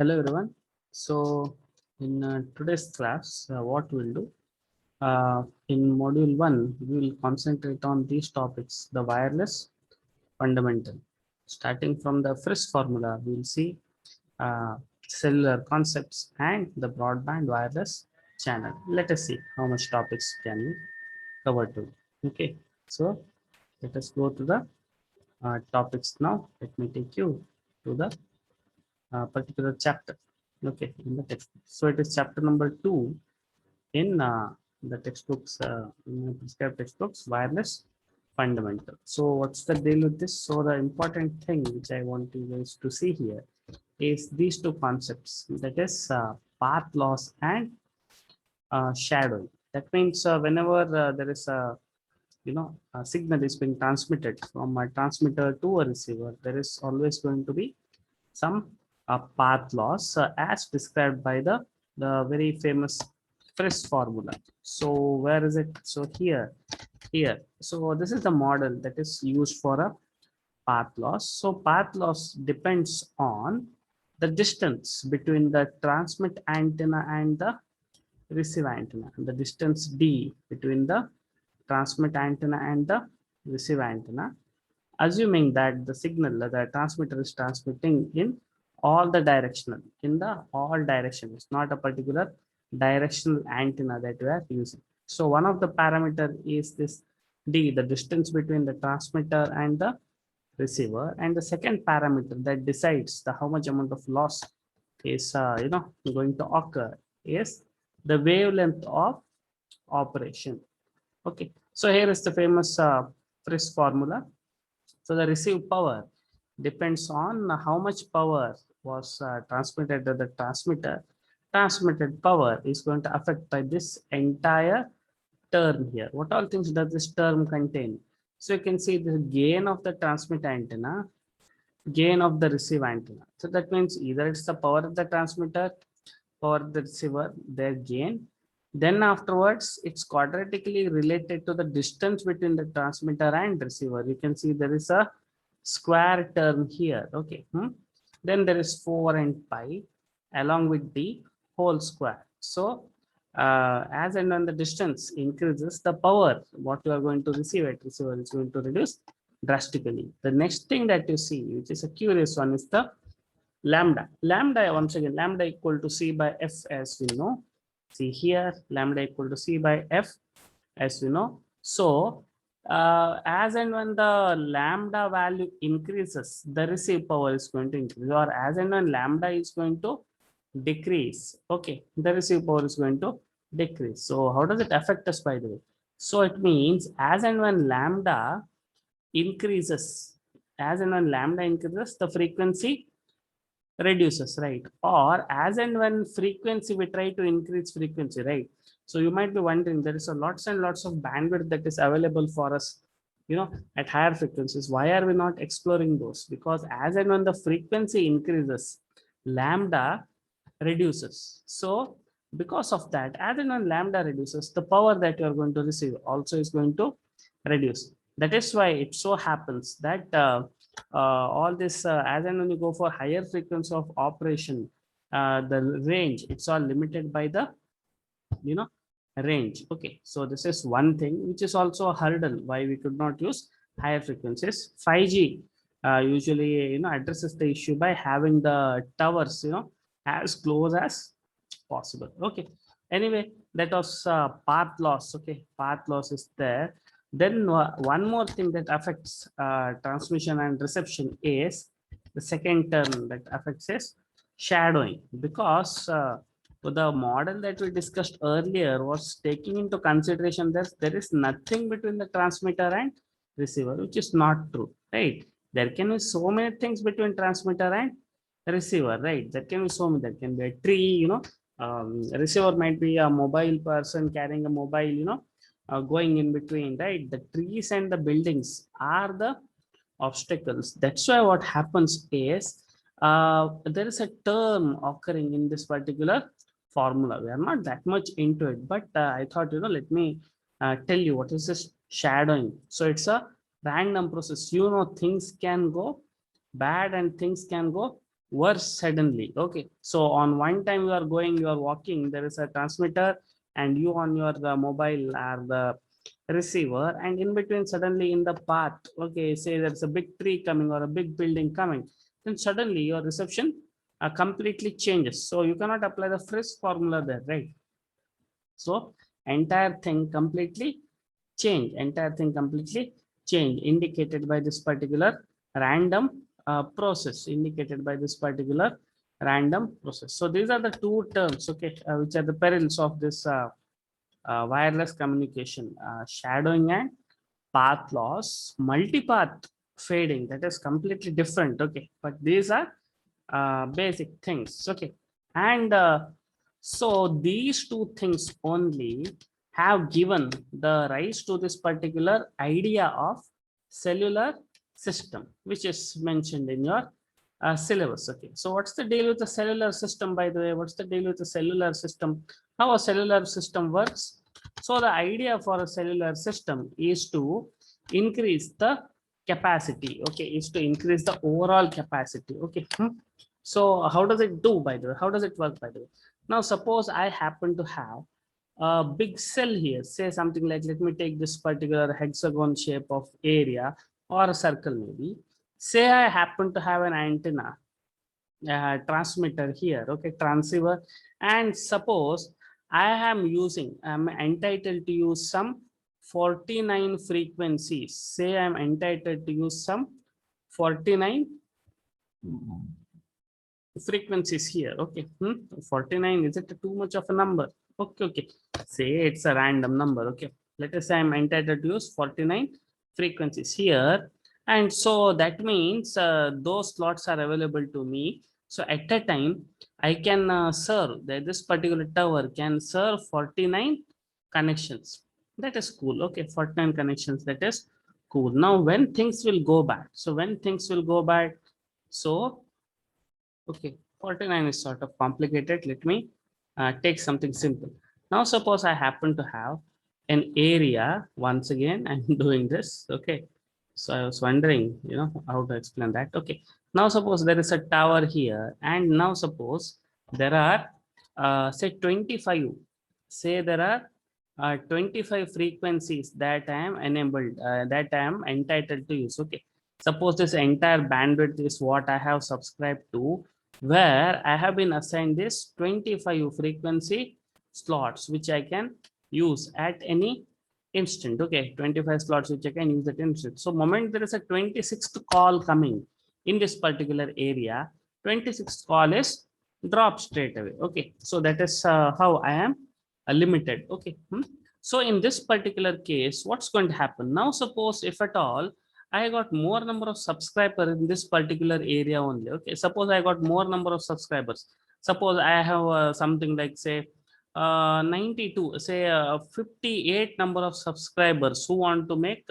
Hello everyone. So in today's class, what we'll do in module 1, we will concentrate on these topics, the wireless fundamental. Starting from the first formula, we will see uh, cellular concepts and the broadband wireless channel. Let us see how much topics can we cover today. Okay, so let us go to the topics now. Let me take you to the particular chapter. Okay, in the textbook. So it is chapter number 2 in the textbooks, in the prescribed textbooks, wireless fundamental. So what's the deal with this? So the important thing which I want you guys to see here is these two concepts, that is path loss and shadowing. That means whenever there is a signal is being transmitted from a transmitter to a receiver, there is always going to be some path loss as described by the very famous Frisch formula. So where is it? So here. So this is the model that is used for a path loss. So path loss depends on the distance between the transmit antenna and the receive antenna. The distance D between the transmit antenna and the receive antenna, assuming that the signal, the transmitter is transmitting in all the directional, in the all directions, not a particular directional antenna that we are using. So one of the parameter is this D, the distance between the transmitter and the receiver, and the second parameter that decides the how much amount of loss is going to occur is the wavelength of operation. Okay, so here is the famous Frisch formula. So the received power depends on how much power was transmitted to the transmitter. Transmitted power is going to affect by this entire term here. What all things does this term contain? So you can see the gain of the transmit antenna, gain of the receive antenna. So that means either it's the power of the transmitter or the receiver, their gain. Then afterwards, it's quadratically related to the distance between the transmitter and receiver. You can see there is a square term here. Okay. Then there is 4 and pi along with the whole square. So as and when the distance increases, the power what you are going to receive at receiver is going to reduce drastically. The next thing that you see, which is a curious one, is the lambda. Lambda, once again, lambda equal to C by F, as we know. See here, lambda equal to C by F, as we know. So as and when the lambda value increases, the receive power is going to increase, or as and when lambda is going to decrease, okay, the receive power is going to decrease. So how does it affect us, by the way? So it means as and when lambda increases, the frequency reduces, right? Or as and when frequency, we try to increase frequency, right? So you might be wondering, there is a lots and lots of bandwidth that is available for us, at higher frequencies. Why are we not exploring those? Because as and when the frequency increases, lambda reduces. So because of that, as and when lambda reduces, the power that you are going to receive also is going to reduce. That is why it so happens that all this, as and when you go for higher frequency of operation, the range, it's all limited by the range. Okay, so this is one thing which is also a hurdle why we could not use higher frequencies. 5G usually addresses the issue by having the towers as close as possible. Okay, anyway, that was path loss. Okay, path loss is there. Then one more thing that affects transmission and reception is the second term that affects is shadowing, because the model that we discussed earlier was taking into consideration that there is nothing between the transmitter and receiver, which is not true, right? There can be so many things between transmitter and receiver, right? That can be so many. That can be a tree, receiver might be a mobile person carrying a mobile, going in between, right? The trees and the buildings are the obstacles. That's why what happens is there is a term occurring in this particular formula. We are not that much into it, but I thought, let me tell you what is this shadowing. So it's a random process. Things can go bad and things can go worse suddenly. Okay, so on one time you are going, you are walking, there is a transmitter, and you on your mobile are the receiver, and in between suddenly in the path, okay, say there's a big tree coming or a big building coming, then suddenly your reception completely changes. So you cannot apply the Frisk formula there, right? So entire thing completely change, indicated by this particular random process, So these are the two terms, okay, which are the perils of this wireless communication: shadowing and path loss, multipath fading. That is completely different, okay. But these are basic things, okay. And so these two things only have given the rise to this particular idea of cellular system, which is mentioned in your syllabus, okay. So what's the deal with the cellular system, by the way? What's the deal with the cellular system? How a cellular system works? So the idea for a cellular system is to increase the capacity, okay, is to increase the overall capacity, okay. So how does it do, by the way? How does it work, by the way? Now, suppose I happen to have a big cell here, say something like, let me take this particular hexagon shape of area or a circle maybe. Say I happen to have an antenna, transmitter here, okay, transceiver, and suppose I'm entitled to use some 49 frequencies. Say I'm entitled to use some 49 frequencies here, okay. 49, is it too much of a number? Okay, say it's a random number, okay. Let us say I'm entitled to use 49 frequencies here, and so that means those slots are available to me. So at a time I can serve this particular tower can serve 49 connections. That is cool, okay. 49 connections, that is cool. Now when things will go bad, so okay, 49 is sort of complicated. Let me take something simple. Now, suppose I happen to have an area. Once again, I'm doing this. Okay. So I was wondering, how to explain that. Okay. Now, suppose there is a tower here. And now, suppose there are, say, 25. Say there are 25 frequencies that I am enabled, that I am entitled to use. Okay. Suppose this entire bandwidth is what I have subscribed to, where I have been assigned this 25 frequency slots, which I can use at any instant. Okay, 25 slots which I can use at instant. So moment there is a 26th call coming in this particular area, 26th call is drop straight away. Okay, so that is how I am limited. Okay. So in this particular case, what's going to happen? Now suppose if at all I got more number of subscribers in this particular area only. Okay, suppose I got more number of subscribers. Suppose I have something like, say, 92, say 58 number of subscribers who want to make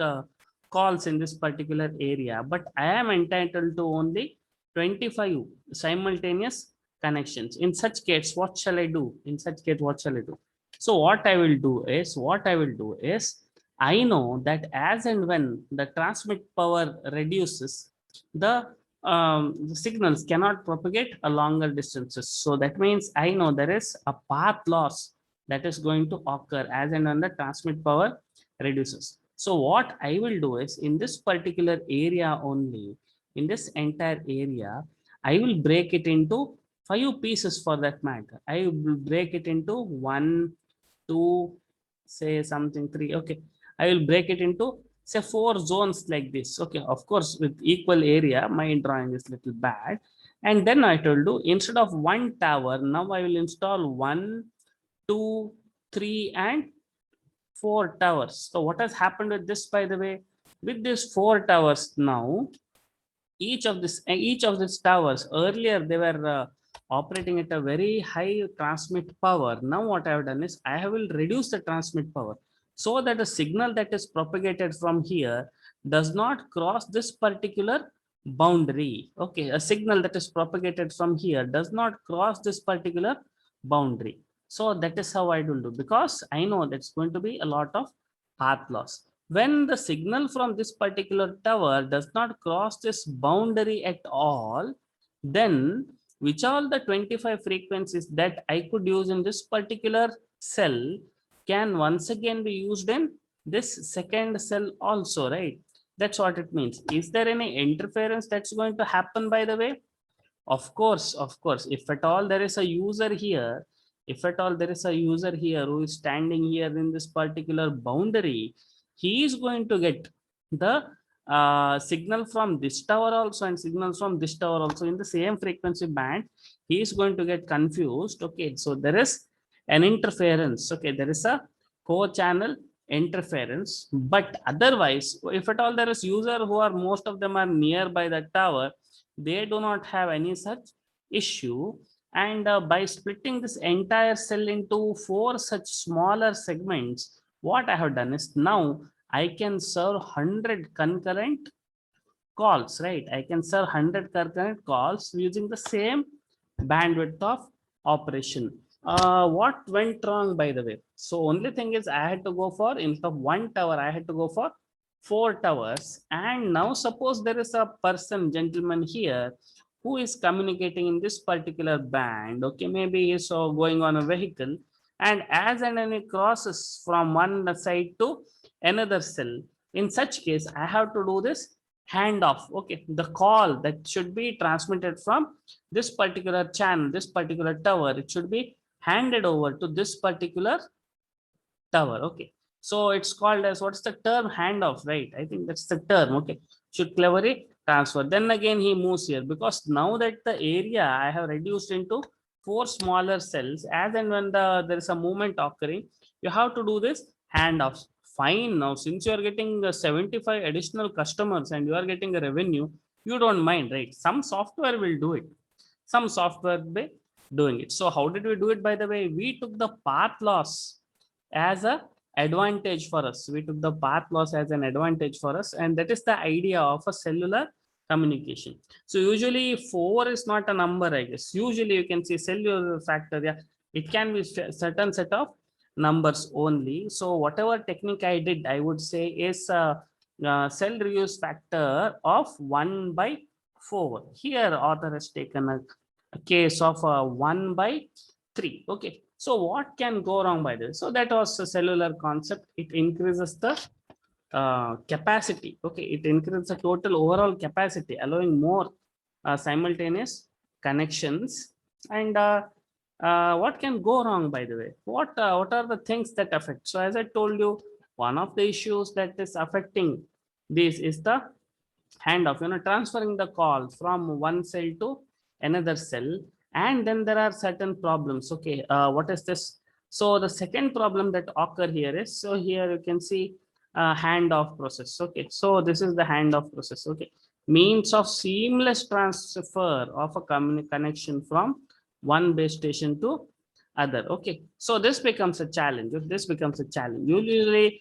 calls in this particular area, but I am entitled to only 25 simultaneous connections. In such case, what shall I do? So what I will do is I know that as and when the transmit power reduces, the signals cannot propagate a longer distances. So that means I know there is a path loss that is going to occur as and when the transmit power reduces. So what I will do is, in this particular area only, in this entire area, I will break it into 5 pieces for that matter. I will break it into 1, 2, say something 3. Okay, I will break it into, say, 4 zones like this. Okay, of course with equal area. My drawing is little bad. And then I told you, instead of one tower, now I will install 1, 2, 3 and 4 towers. So what has happened with this, by the way? With these 4 towers now, each of these towers, earlier they were operating at a very high transmit power. Now what I have done is I will reduce the transmit power, so that the signal that is propagated from here does not cross this particular boundary. Okay, a signal that is propagated from here does not cross this particular boundary. So that is how I will do, because I know that's going to be a lot of path loss. When the signal from this particular tower does not cross this boundary at all, then which all the 25 frequencies that I could use in this particular cell can once again be used in this second cell also, right? That's what it means. Is there any interference that's going to happen, by the way? Of course. If at all there is a user here, if at all there is a user here who is standing here in this particular boundary, he is going to get the signal from this tower also and signals from this tower also in the same frequency band. He is going to get confused. Okay, so there is an interference. Okay, there is a co-channel interference. But otherwise, if at all there is user who are most of them are nearby the tower, they do not have any such issue. And by splitting this entire cell into 4 such smaller segments, what I have done is now I can serve 100 concurrent calls, right? I can serve 100 concurrent calls using the same bandwidth of operation. What went wrong, by the way? So only thing is I had to go for, instead of 1 tower, I had to go for 4 towers. And now suppose there is a person, gentleman here, who is communicating in this particular band. Okay, maybe he's going on a vehicle, and as and when it crosses from one side to another cell, in such case I have to do this handoff. Okay, the call that should be transmitted from this particular channel, this particular tower, it should be handed over to this particular tower. Okay, so it's called as, what's the term? Handoff, right? I think that's the term. Okay, should cleverly transfer. Then again he moves here, because now that the area I have reduced into 4 smaller cells, as and when there is a movement occurring, you have to do this handoffs. Fine, now since you are getting 75 additional customers and you are getting a revenue, you don't mind, right? Some software will do it, some software be doing it. So how did we do it? By the way, we took the path loss as a advantage for us. We took the path loss as an advantage for us, and that is the idea of a cellular communication. So usually 4 is not a number, I guess. Usually you can see cellular factor, yeah, it can be certain set of numbers only. So whatever technique I did, I would say is cell reuse factor of 1 by 4. Here author has taken a case of 1 by 3. Okay, so what can go wrong by this? So that was a cellular concept. It increases the capacity. Okay, it increases the total overall capacity, allowing more simultaneous connections. And what can go wrong, by the way? What are the things that affect? So as I told you, one of the issues that is affecting this is the handoff, transferring the call from one cell to another cell. And then there are certain problems. Okay, what is this? So the second problem that occur here is, so here you can see handoff process. Okay, so this is the handoff process. Okay, means of seamless transfer of a connection from one base station to other. Okay, so this becomes a challenge. If this becomes a challenge, usually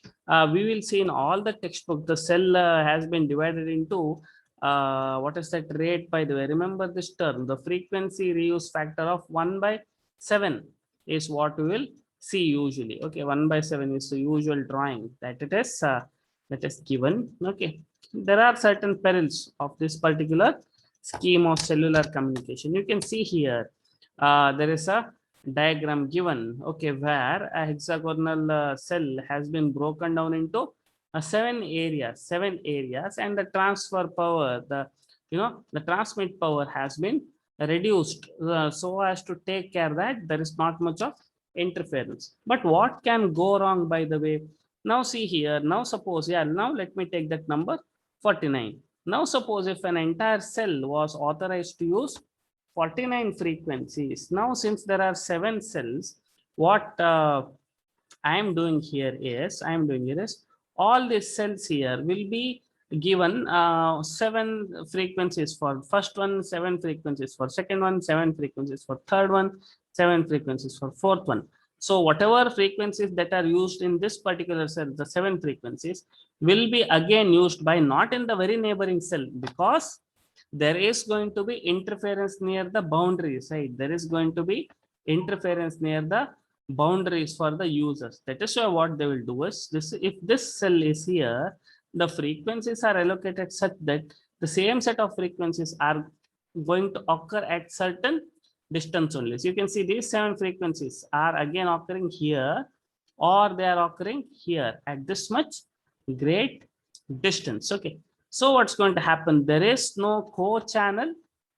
we will see in all the textbook, the cell has been divided into what is that rate, by the way? Remember this term, the frequency reuse factor of 1 by 7 is what we will see usually. Okay, 1 by 7 is the usual drawing that it is given. Okay, there are certain perils of this particular scheme of cellular communication. You can see here there is a diagram given, okay, where a hexagonal cell has been broken down into 7 areas, and the transfer power, the transmit power has been reduced so as to take care that there is not much of interference. But what can go wrong, by the way? Now see here, now suppose, yeah, now let me take that number 49. Now suppose if an entire cell was authorized to use 49 frequencies. Now since there are 7 cells, what I am doing here is all these cells here will be given 7 frequencies for first one, 7 frequencies for second one, 7 frequencies for third one, 7 frequencies for fourth one. So whatever frequencies that are used in this particular cell, the 7 frequencies will be again used by not in the very neighboring cell, because there is going to be interference near the boundaries, right? There is going to be interference near the boundaries for the users. That is why what they will do is this: if this cell is here, the frequencies are allocated such that the same set of frequencies are going to occur at certain distance only. So you can see these 7 frequencies are again occurring here, or they are occurring here at this much great distance. Okay. So what's going to happen? There is no co-channel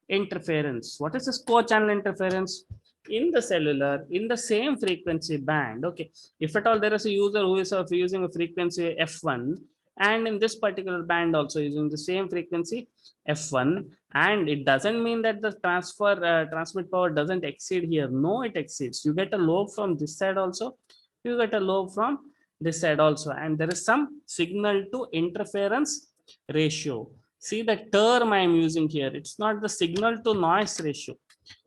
interference. What is this co-channel interference? In the cellular, in the same frequency band. Okay. If at all there is a user who is using a frequency F1, and in this particular band also using the same frequency F1, and it doesn't mean that the transmit power doesn't exceed here. No, it exceeds. You get a lobe from this side also, you get a lobe from this side also, and there is some signal to interference ratio. See the term I am using here, it's not the signal to noise ratio.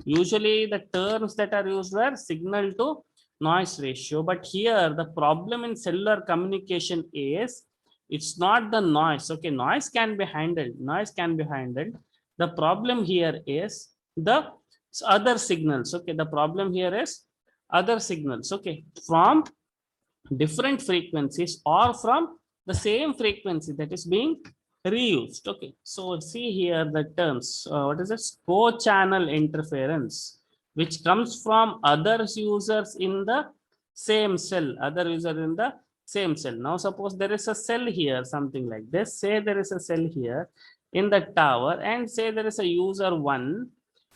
Usually the terms that are used were signal to noise ratio, but here the problem in cellular communication is it's not the noise. Okay, noise can be handled. Noise can be handled. The problem here is the other signals. Okay, the problem here is other signals. Okay, from different frequencies or from the same frequency that is being reused. Okay, so see here the terms. What is this? Co-channel interference, which comes from other users in the same cell. Other user in the same cell. Now suppose there is a cell here, something like this. Say there is a cell here in the tower, and say there is a user 1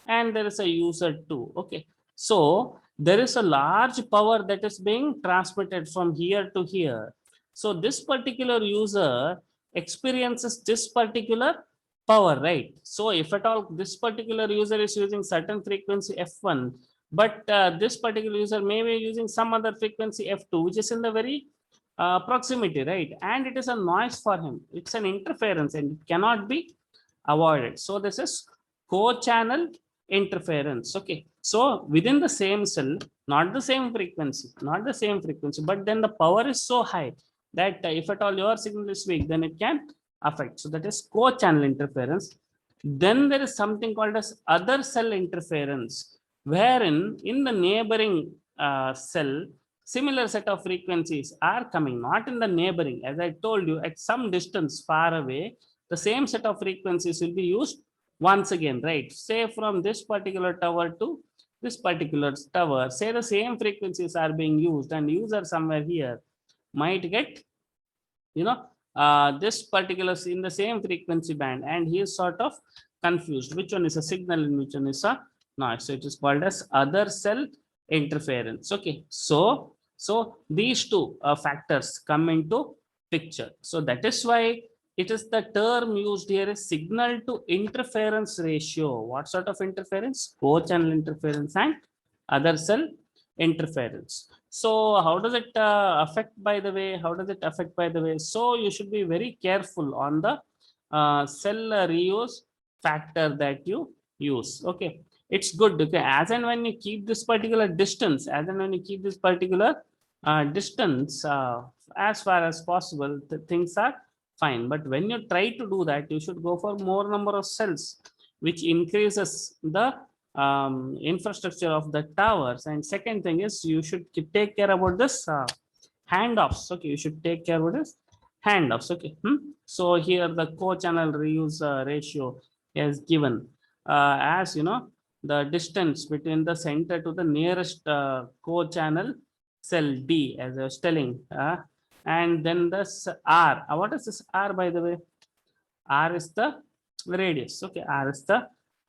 and there is a user 2. Okay, so there is a large power that is being transmitted from here to here. So this particular user experiences this particular power, right? So if at all this particular user is using certain frequency F1, but this particular user may be using some other frequency F2, which is in the very proximity, right? And it is a noise for him. It's an interference and it cannot be avoided. So this is co-channel interference. Okay, so within the same cell, not the same frequency, but then the power is so high that if at all your signal is weak, then it can affect. So that is co-channel interference. Then there is something called as other cell interference, wherein in the neighboring cell, similar set of frequencies are coming, not in the neighboring. As I told you, at some distance far away, the same set of frequencies will be used once again, right? Say from this particular tower to this particular tower, say the same frequencies are being used, and user somewhere here might get, this particular in the same frequency band, and he is sort of confused which one is a signal and which one is a noise. So it is called as other cell interference. Okay, so these two factors come into picture. So that is why it is the term used here is signal to interference ratio. What sort of interference? Co-channel interference and other cell interference. So how does it affect, by the way? How does it affect, by the way? So you should be very careful on the cell reuse factor that you use. Okay, it's good. Okay, as and when you keep this particular distance, distance as far as possible, the things are fine. But when you try to do that, you should go for more number of cells, which increases the infrastructure of the towers. And second thing is you should take care about this handoffs. Okay, you should take care about this handoffs. Okay, so here the co-channel reuse ratio is given as the distance between the center to the nearest co-channel cell D, as I was telling, and then this R. What is this R, by the way? R is the radius. Okay, R is the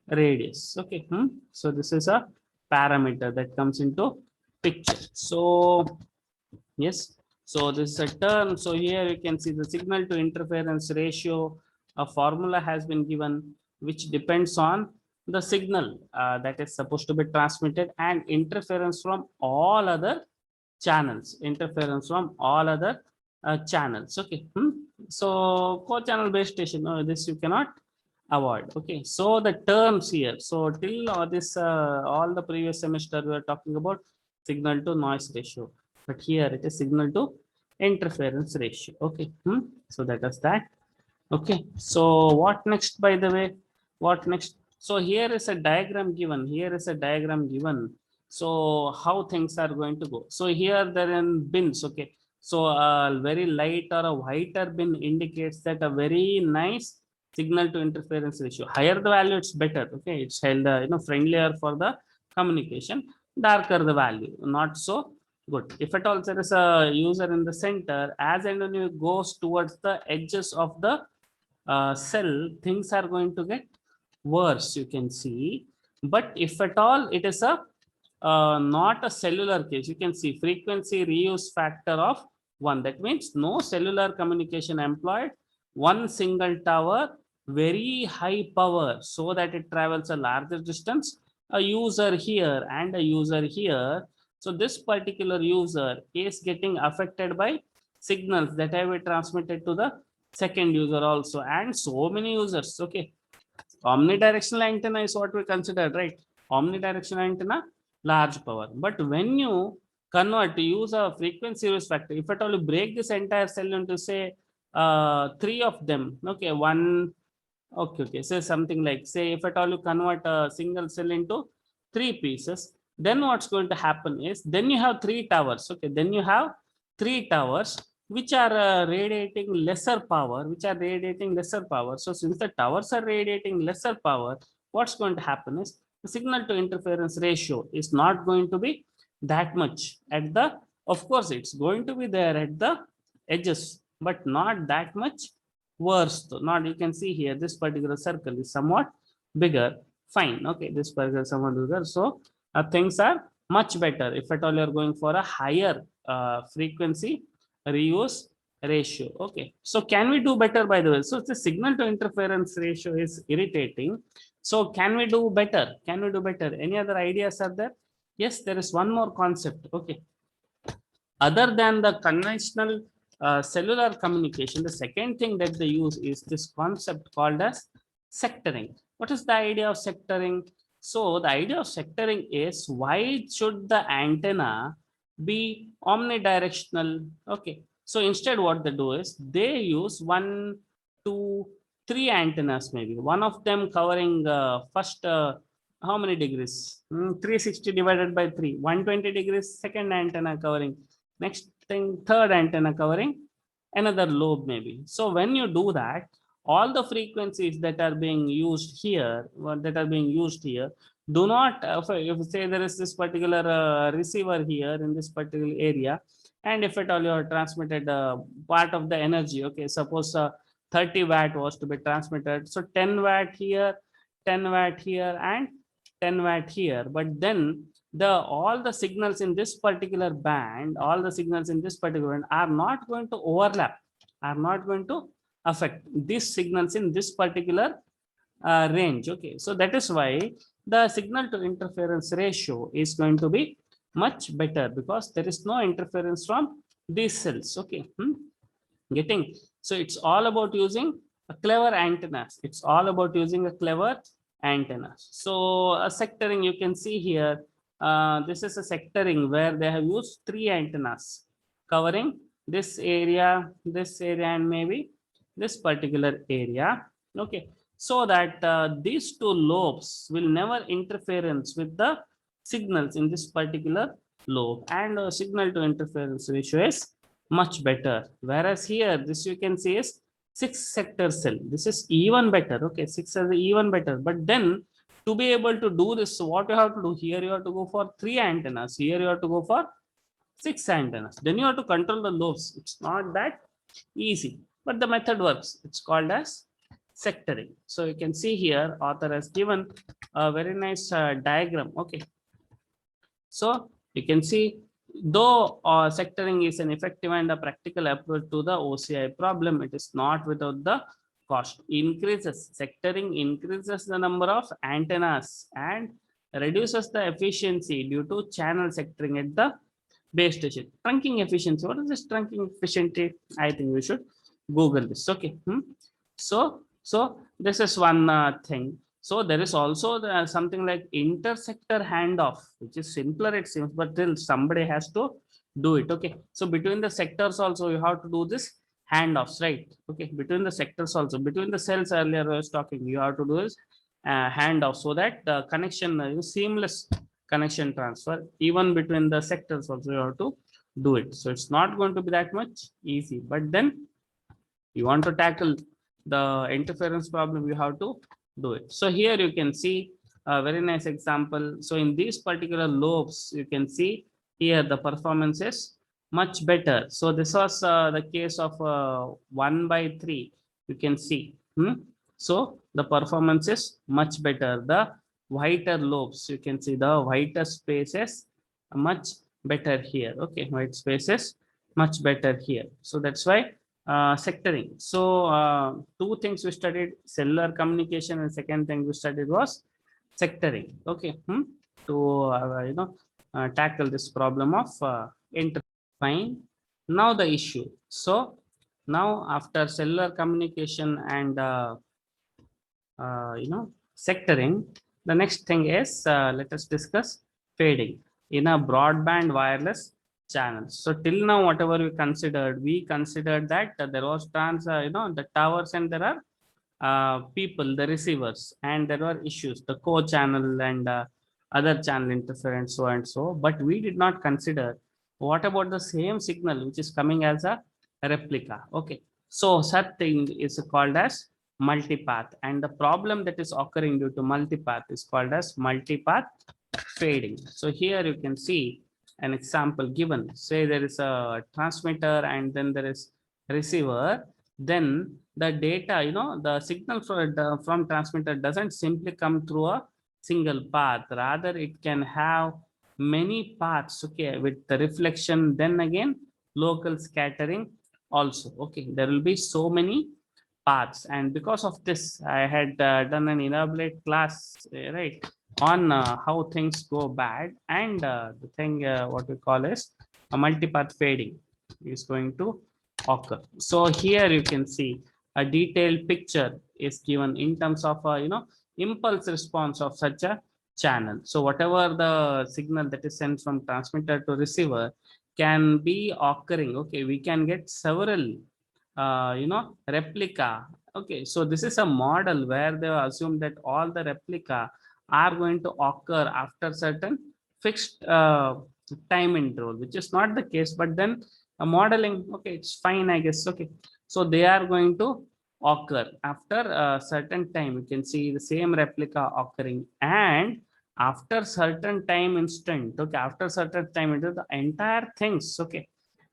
radius. Okay, so this is a parameter that comes into picture. So yes, so this is a term. So here you can see the signal to interference ratio. A formula has been given which depends on the signal that is supposed to be transmitted and interference from all other channels. Channels. Okay, so co-channel base station, this you cannot avoid. Okay, so the terms here, so till this all the previous semester we were talking about signal to noise ratio, but here it is signal to interference ratio. Okay, so that is that. Okay, so what next, by the way? What next? So here is a diagram given. So how things are going to go? So here there are bins. Okay, so a very light or a whiter bin indicates that a very nice signal to interference ratio. Higher the value, it's better. Okay, it's held friendlier for the communication. Darker the value, not so good. If at all there is a user in the center, as and when you goes towards the edges of the cell, things are going to get worse, you can see. But if at all it is a not a cellular case, you can see frequency reuse factor of 1. That means no cellular communication employed, one single tower, very high power, so that it travels a larger distance, a user here and a user here. So this particular user is getting affected by signals that have been transmitted to the second user also, and so many users. Okay, omnidirectional antenna is what we consider, right? Omnidirectional antenna, large power. But when you convert to use a frequency reuse factor, if at all you break this entire cell into say three of them, okay, one, okay, say something like, say if at all you convert a single cell into three pieces, then what's going to happen is, then you have three towers. Okay, then you have three towers which are radiating lesser power, So since the towers are radiating lesser power, what's going to happen is the signal to interference ratio is not going to be that much at the, of course it's going to be there at the edges, but not that much worse. Not, you can see here this particular circle is somewhat bigger. Fine, okay, this particular somewhat bigger. So things are much better if at all you're going for a higher frequency reuse ratio. Okay, so can we do better, by the way? So the signal to interference ratio is irritating. So can we do better? Any other ideas are there? Yes, there is one more concept. Okay, other than the conventional cellular communication, the second thing that they use is this concept called as sectoring. What is the idea of sectoring? So the idea of sectoring is, why should the antenna be omnidirectional? Okay, so instead what they do is they use 1, 2, 3 antennas, maybe one of them covering first how many degrees? 360 divided by 3, 120 degrees. Second antenna covering, next thing third antenna covering another lobe maybe. So when you do that, all the frequencies that are being used here, do not, if say there is this particular receiver here in this particular area, and if at all you are transmitted part of the energy, okay, suppose 30 watt was to be transmitted, so 10 watt here, 10 watt here, and 10 watt here. But then all the signals in this particular band, are not going to overlap, are not going to affect these signals in this particular range. Okay, so that is why the signal to interference ratio is going to be much better, because there is no interference from these cells. Okay, getting, so it's all about using a clever antennas. So a sectoring, you can see here, this is a sectoring where they have used 3 antennas covering this area, and maybe this particular area. Okay, so that these two lobes will never interference with the signals in this particular lobe, and signal to interference ratio is much better. Whereas here, this you can see is 6 sector cell. This is even better. Okay, 6 is even better. But then to be able to do this, so what you have to do here, you have to go for 3 antennas. Here you have to go for 6 antennas. Then you have to control the lobes. It's not that easy, but the method works. It's called as sectoring. So you can see here, author has given a very nice diagram. Okay, so you can see, though sectoring is an effective and a practical approach to the OCI problem, it is not without the cost. Sectoring increases the number of antennas and reduces the efficiency due to channel sectoring at the base station. Trunking efficiency. What is this trunking efficiency? I think we should Google this. Okay. So this is one thing. So there is also something like intersector handoff, which is simpler it seems, but still somebody has to do it. Okay, so between the sectors also you have to do this handoffs, right? Okay, between the sectors also, between the cells earlier I was talking, you have to do this handoff, so that the connection seamless connection transfer. Even between the sectors also you have to do it. So it's not going to be that much easy, but then you want to tackle the interference problem, you have to do it. So here you can see a very nice example. So in these particular lobes, you can see here the performance is much better. So this was the case of 1 by 3. You can see. So the performance is much better. The whiter lobes, you can see the whiter spaces much better here. Okay, white spaces much better here. So that's why sectoring. So two things we studied: cellular communication, and second thing we studied was sectoring. Okay, to tackle this problem of inter. Fine. Now the issue. So now after cellular communication and sectoring, the next thing is let us discuss fading in a broadband wireless channel. So till now whatever we considered that there was the towers, and there are people, the receivers, and there were issues, the core channel and other channel interference, so and so, but we did not consider what about the same signal which is coming as a replica. Okay, so such thing is called as multipath, and the problem that is occurring due to multipath is called as multipath fading. So here you can see an example given. Say there is a transmitter and then there is receiver. Then the data, the signal from transmitter doesn't simply come through a single path. Rather, it can have many paths, okay, with the reflection, then again, local scattering also. Okay, there will be so many paths, and because of this I had done an elaborate class, right, on how things go bad, and the thing what we call is a multipath fading is going to occur. So here you can see a detailed picture is given in terms of impulse response of such a channel. So whatever the signal that is sent from transmitter to receiver can be occurring. Okay, we can get several replica. Okay, so this is a model where they assume that all the replica are going to occur after certain fixed time interval, which is not the case, but then a modeling, okay, it's fine, I guess. Okay, so they are going to occur after a certain time. You can see the same replica occurring, and after certain time instant, okay, after certain time into the entire things, okay,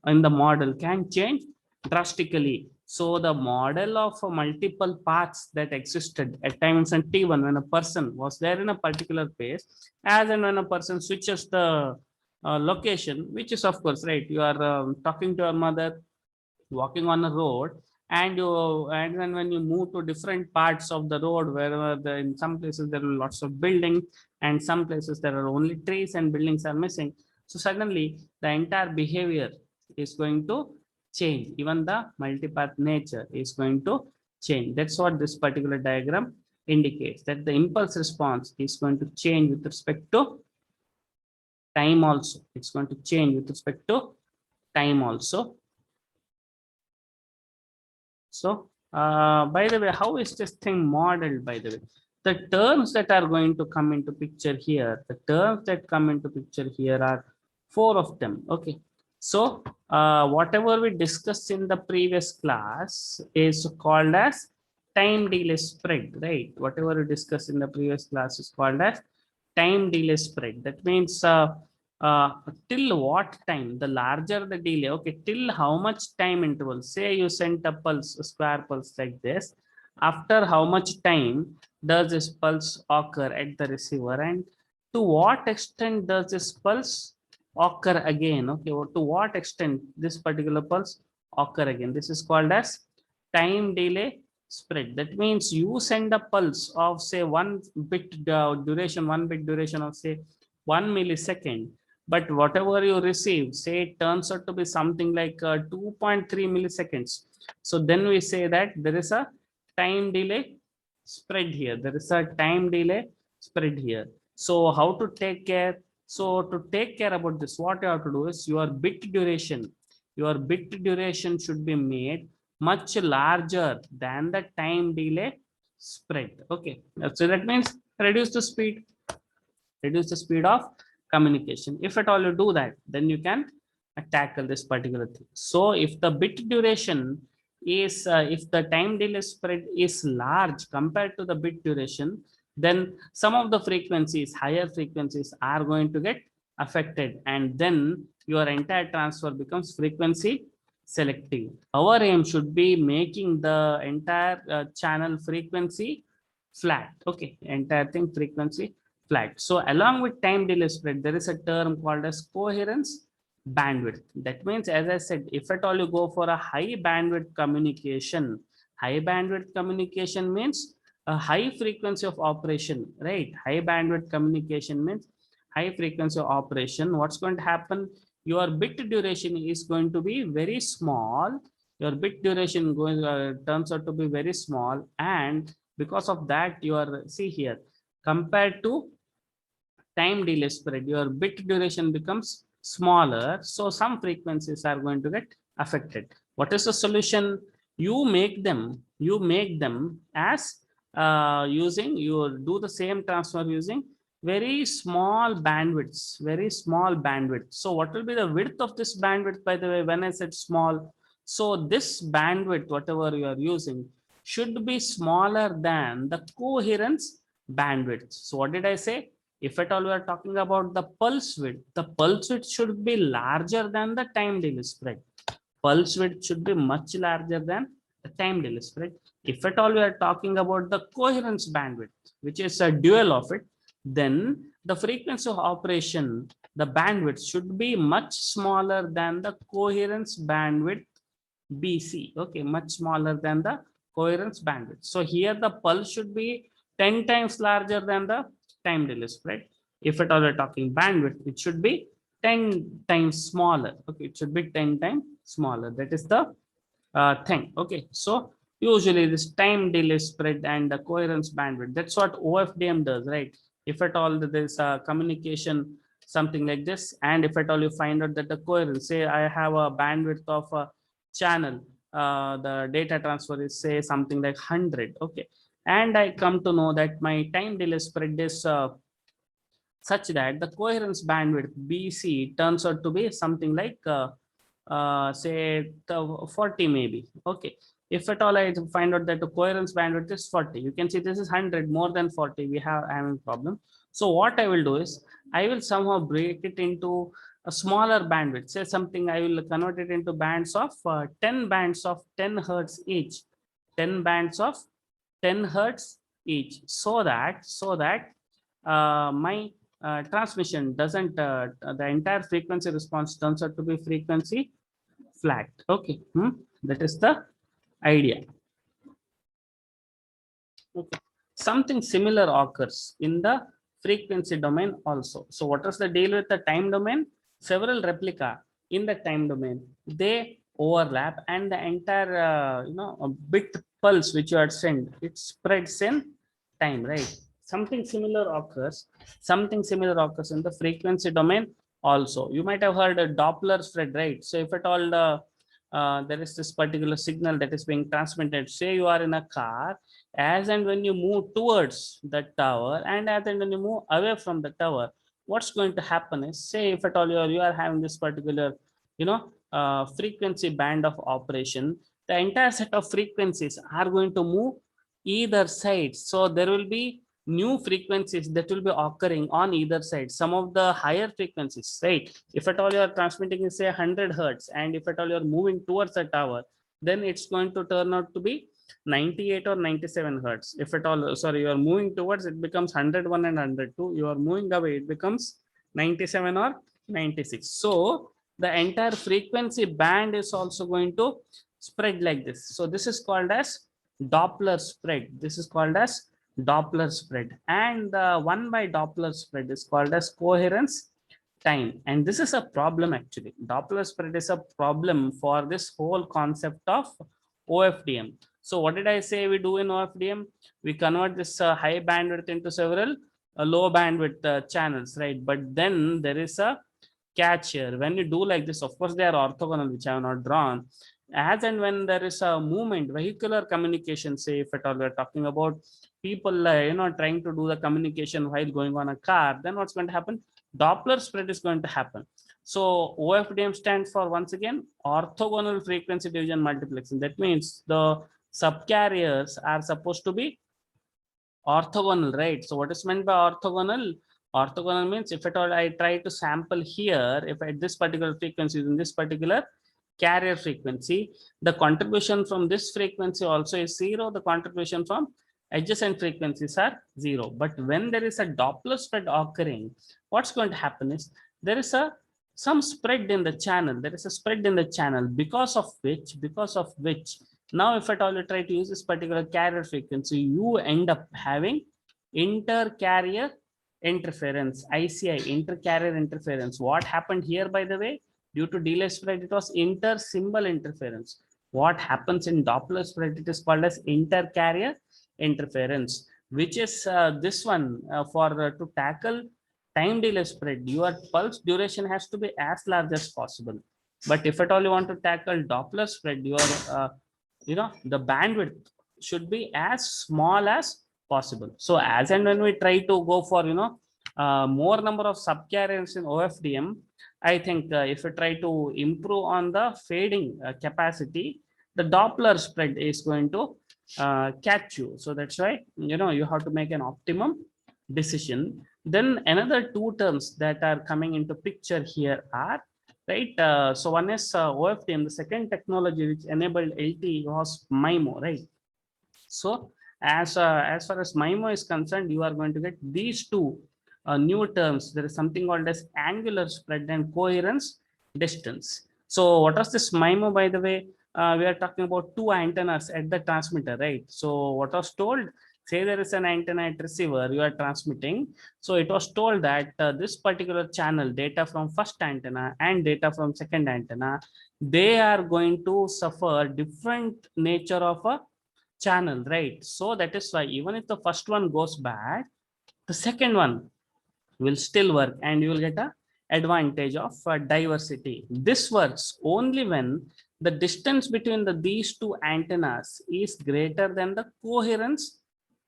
in the model can change drastically. So the model of multiple paths that existed at time instant t1 when a person was there in a particular place, as and when a person switches the location, which is of course right, you are talking to your mother, walking on a road, and then when you move to different parts of the road, wherever in some places there are lots of buildings, and some places there are only trees and buildings are missing. So suddenly the entire behavior is going to change. Even the multipath nature is going to change. That's what this particular diagram indicates, that the impulse response is going to change with respect to time also. It's going to change with respect to time also. So, by the way, how is this thing modeled, by the way? The terms that are going to come into picture here, the terms that come into picture here are four of them. Okay. So, whatever we discussed in the previous class is called as time delay spread, right? Whatever we discussed in the previous class is called as time delay spread. That means uh, till what time, the larger the delay, okay, till how much time interval. Say you sent a pulse, a square pulse like this, after how much time does this pulse occur at the receiver, and to what extent does this pulse occur again. Okay, or to what extent this particular pulse occur again. This is called as time delay spread. That means you send a pulse of say one bit duration of say 1 millisecond, but whatever you receive, say it turns out to be something like 2.3 milliseconds. So then we say that there is a time delay spread here. There is a time delay spread here. So how to take care? So to take care about this, what you have to do is your bit duration should be made much larger than the time delay spread. Okay, so that means reduce the speed, of communication. If at all you do that, then you can tackle this particular thing. So if the bit duration is if the time delay spread is large compared to the bit duration, then some of the frequencies, higher frequencies, are going to get affected, and then your entire transfer becomes frequency selective. Our aim should be making the entire channel frequency flat. Okay, entire thing frequency flat. So along with time delay spread, there is a term called as coherence bandwidth. That means, as I said, if at all you go for a high bandwidth communication means a high frequency of operation, right? High bandwidth communication means high frequency of operation. What's going to happen? Your bit duration is going to be very small. Your bit duration going turns out to be very small, and because of that, you are, see here, compared to time delay spread, your bit duration becomes smaller, so some frequencies are going to get affected. What is the solution? You make them as using, you do the same transfer using very small bandwidth. So what will be the width of this bandwidth, by the way, when I said small? So this bandwidth, whatever you are using, should be smaller than the coherence bandwidth. So what did I say? If at all we are talking about the pulse width should be larger than the time delay spread. Pulse width should be much larger than the time delay spread. If at all we are talking about the coherence bandwidth, which is a dual of it, then the frequency of operation, the bandwidth should be much smaller than the coherence bandwidth BC. Okay, much smaller than the coherence bandwidth. So here the pulse should be 10 times larger than the time delay spread. If at all we're talking bandwidth, it should be 10 times smaller. Okay, it should be 10 times smaller. That is the thing. Okay, so usually this time delay spread and the coherence bandwidth, that's what OFDM does, right? If at all there is a communication, something like this, and if at all you find out that the coherence, say I have a bandwidth of a channel, the data transfer is say something like 100. Okay, and I come to know that my time delay spread is such that the coherence bandwidth BC turns out to be something like say 40 maybe. Okay, if at all I find out that the coherence bandwidth is 40, you can see this is 100, more than 40 we have having problem. So what I will do is I will somehow break it into a smaller bandwidth, say something, I will convert it into bands of 10 bands of 10 hertz each, 10 bands of 10 hertz each, so that my transmission doesn't the entire frequency response turns out to be frequency flat. Okay, that is the idea. Okay, something similar occurs in the frequency domain also. So what is the deal with the time domain? Several replica in the time domain, they overlap, and the entire a bit pulse which you had sent, it spreads in time, right? Something similar occurs in the frequency domain also. You might have heard a Doppler spread, right? So if at all there is this particular signal that is being transmitted, say you are in a car, as and when you move towards the tower and as and when you move away from the tower, what's going to happen is, say if at all you are having this particular frequency band of operation, the entire set of frequencies are going to move either side. So there will be new frequencies that will be occurring on either side. Some of the higher frequencies, right? If at all you are transmitting is say 100 hertz, and if at all you are moving towards a tower, then it's going to turn out to be 98 or 97 hertz. If at all, sorry, you are moving towards, it becomes 101 and 102. You are moving away, it becomes 97 or 96. So the entire frequency band is also going to spread like this. So this is called as Doppler spread. This is called as Doppler spread, and the 1 by Doppler spread is called as coherence time. And this is a problem actually. Doppler spread is a problem for this whole concept of OFDM. So what did I say we do in OFDM? We convert this high bandwidth into several low bandwidth channels, right? But then there is a catch here. When you do like this, of course they are orthogonal, which I have not drawn. as and when there is a movement, vehicular communication, say if at all we're talking about people trying to do the communication while going on a car, then what's going to happen? Doppler spread is going to happen. So OFDM stands for, once again, orthogonal frequency division multiplexing. That means the subcarriers are supposed to be orthogonal, right? So what is meant by orthogonal? Orthogonal means if at all I try to sample here, if at this particular frequency in this particular carrier frequency, the contribution from this frequency also is zero, the contribution from adjacent frequencies are zero. But when there is a Doppler spread occurring, what's going to happen is there is a some spread in the channel. There is a spread in the channel because of which now if at all you try to use this particular carrier frequency, you end up having inter-carrier interference, ICI, inter-carrier interference. What happened here, by the way? Due to delay spread, it was inter-symbol interference. What happens in Doppler spread, it is called as inter-carrier interference, which is this one to tackle time delay spread, your pulse duration has to be as large as possible. But if at all you want to tackle Doppler spread, your the bandwidth should be as small as possible. So as and when we try to go for more number of subcarriers in OFDM, I think if we try to improve on the fading capacity, the Doppler spread is going to catch you. So that's why you have to make an optimum decision. Then another two terms that are coming into picture here are, right? So one is OFDM. The second technology which enabled LTE was MIMO, right? So as far as MIMO is concerned, you are going to get these two new terms. There is something called as angular spread and coherence distance. So what was this MIMO, by the way? We are talking about two antennas at the transmitter, right? So what was told? Say there is an antenna at receiver, you are transmitting. So it was told that this particular channel, data from first antenna and data from second antenna, they are going to suffer different nature of a channel, right? So that is why even if the first one goes bad, the second one will still work and you will get a advantage of diversity. This works only when the distance between these two antennas is greater than the coherence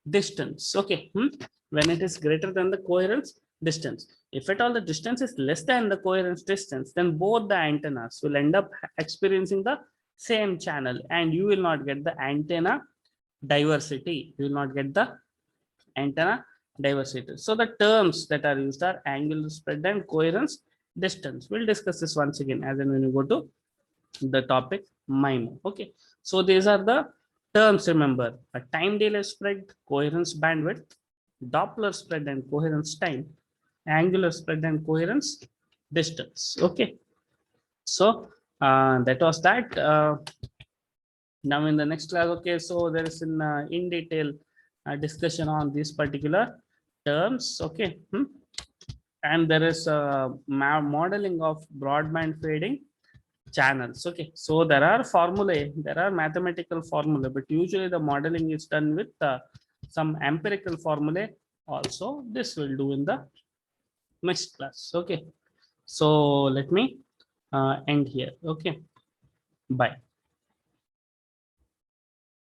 distance. Okay. When it is greater than the coherence distance. If at all the distance is less than the coherence distance, then both the antennas will end up experiencing the same channel and you will not get the antenna diversity. You will not get the antenna diversity. So the terms that are used are angular spread and coherence distance. We'll discuss this once again as and when you go to the topic MIMO. Okay. So these are the terms, remember: a time delay spread, coherence bandwidth, Doppler spread and coherence time, angular spread and coherence distance. Okay. So that was that. Now in the next class, okay, so there is in detail discussion on these particular terms. Okay. And there is a modeling of broadband fading channels. Okay, so there are formulae, there are mathematical formulae, but usually the modeling is done with some empirical formulae also. This will do in the next class. Okay, so let me end here. Okay, bye.